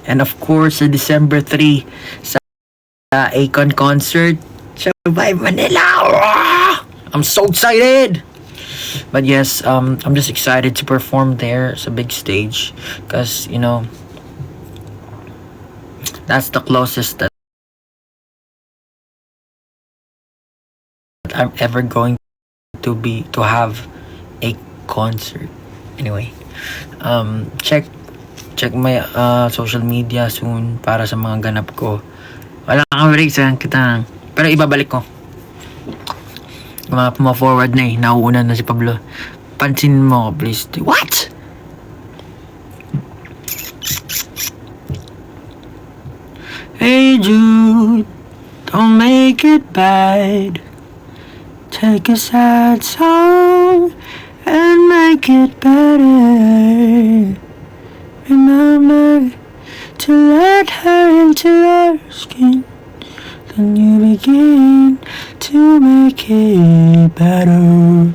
And of course, sa December 3, sa Akon concert sa Vibe Manila. I'm so excited! But yes, I'm just excited to perform there sa big stage. Because, you know, that's the closest that I'm ever going to have a concert. Anyway, check my social media soon para sa mga ganap ko. Wala kang break sa kita. Pero ibabalik ko. Forward na eh. Nauuna na si Pablo. Pansin mo ako, please. What? Hey Jude, don't make it bad. Take a sad song and make it better. Remember to let her into your skin. Then you begin to make it better.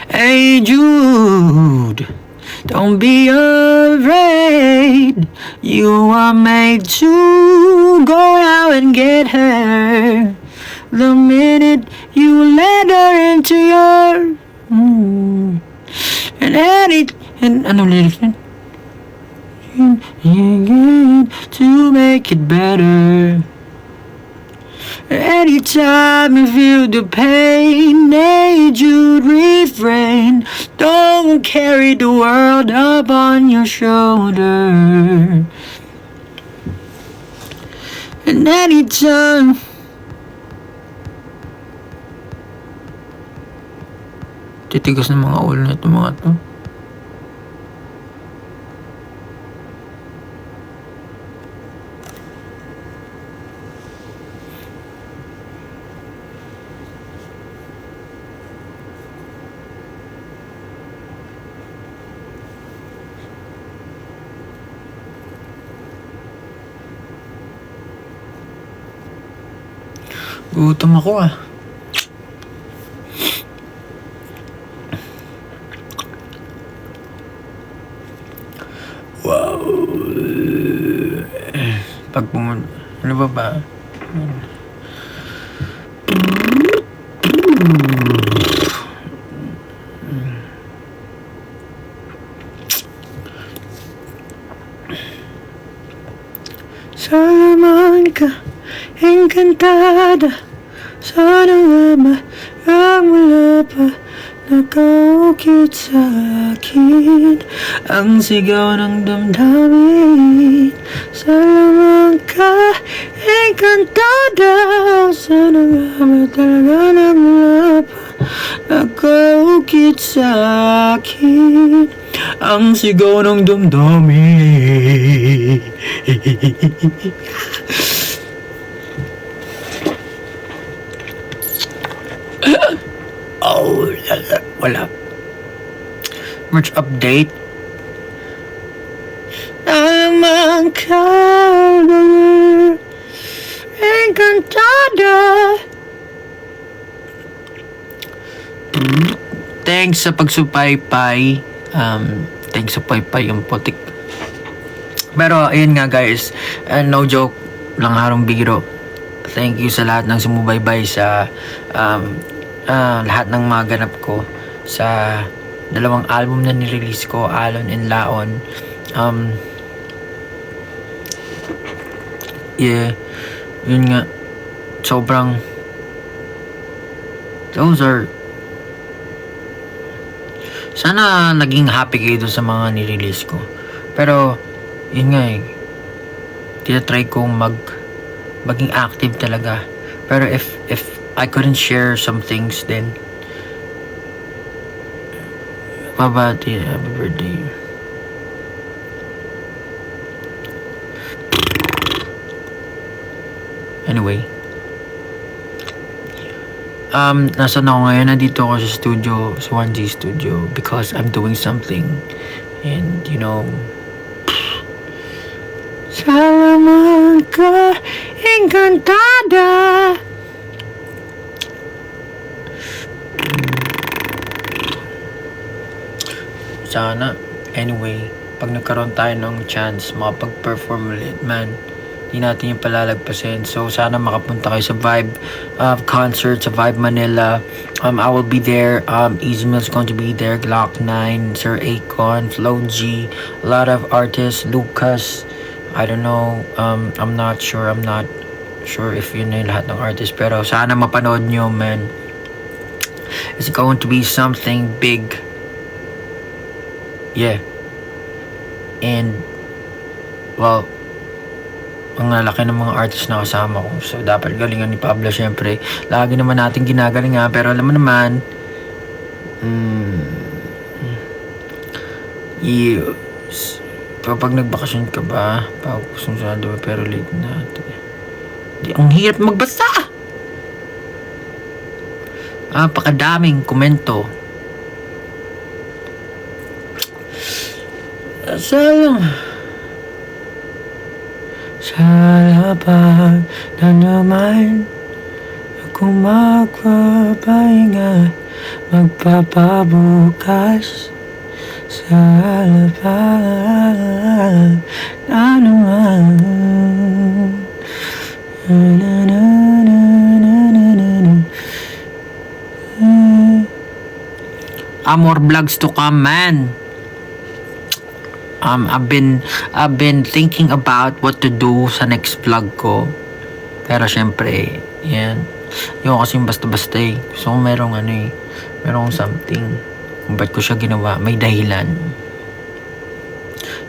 Hey Jude, don't be afraid. You are made to go out and get her. The minute you let her into your and ano lyrics yun? To make it better. Anytime you feel the pain, hey Jude, refrain. Don't carry the world up on your shoulder. And anytime titigas ng mga ulo na itong mga to. Gutom ako ah. Wow. Pag pumunta, ano ba? Salamanca, encantada. Sana nga marang wala pa nakaukit sa akin ang sigaw ng damdamin. Salamanca, encantada. Sana nga talaga nang wala pa nakaukit sa akin ang sigaw ng damdamin. Oh, wala. Merch update. Salamanca, encantada. Thanks sa pagsupaypay. Thanks sa paypay yung putik. Pero ayun nga guys, no joke lang, harong biro. Thank you sa lahat ng sumubaybay sa lahat ng mga ganap ko sa dalawang album na nirelease ko, Alon and Laon. Yeah, yun nga, sobrang sana naging happy kayo sa mga nirelease ko. Pero yun nga eh, tinatry kong maging active talaga. Pero if I couldn't share some things, then babati, happy birthday. Anyway, nasaan ako ngayon? Nandito ako sa studio, sa 1G studio, because I'm doing something. And you know, Salamanca, encantada. Sana. Anyway, pag nagkaroon tayo ng chance makapag-perform ulit, man, di natin yung palalagpasin. So sana makapunta kayo sa Vibe concert sa Vibe Manila. I will be there. Easy Mill's going to be there. Glock 9, Sir Akon, Flo G, a lot of artists, Lucas, I don't know, I'm not sure if yun na yung lahat ng artists, pero sana mapanood nyo, man. It's going to be something big. Yeah. And well, ang lalaki ng mga artist na kasama ko. So, dapat galingan ni Pablo, syempre. Lagi naman natin ginagalingan. Pero alam mo naman, yes. Kapag nagbakasyon ka ba, pagkusunsyado pero late na. Ang hirap magbasa! Pakadaming komento. Sayang. Sa labag na naman ako magpapahinga, magpapabukas. Sa labag na naman. More vlogs to come, man. I've been thinking about what to do sa next vlog ko. Pero syempre, yan. Yung kasi basta-basta eh. So merong something. Kung ba't ko siya ginawa, may dahilan.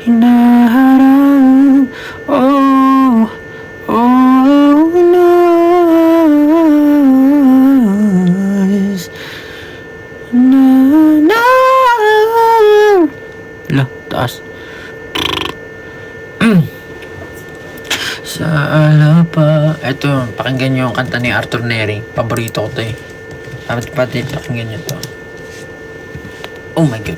Hinaharap, oh, nice. Lah, taas. Sa alapa. Ito, pakinggan nyo yung kanta ni Arthur Neri. Paborito ko to eh. Dapat pakinggan nyo to. Oh my God.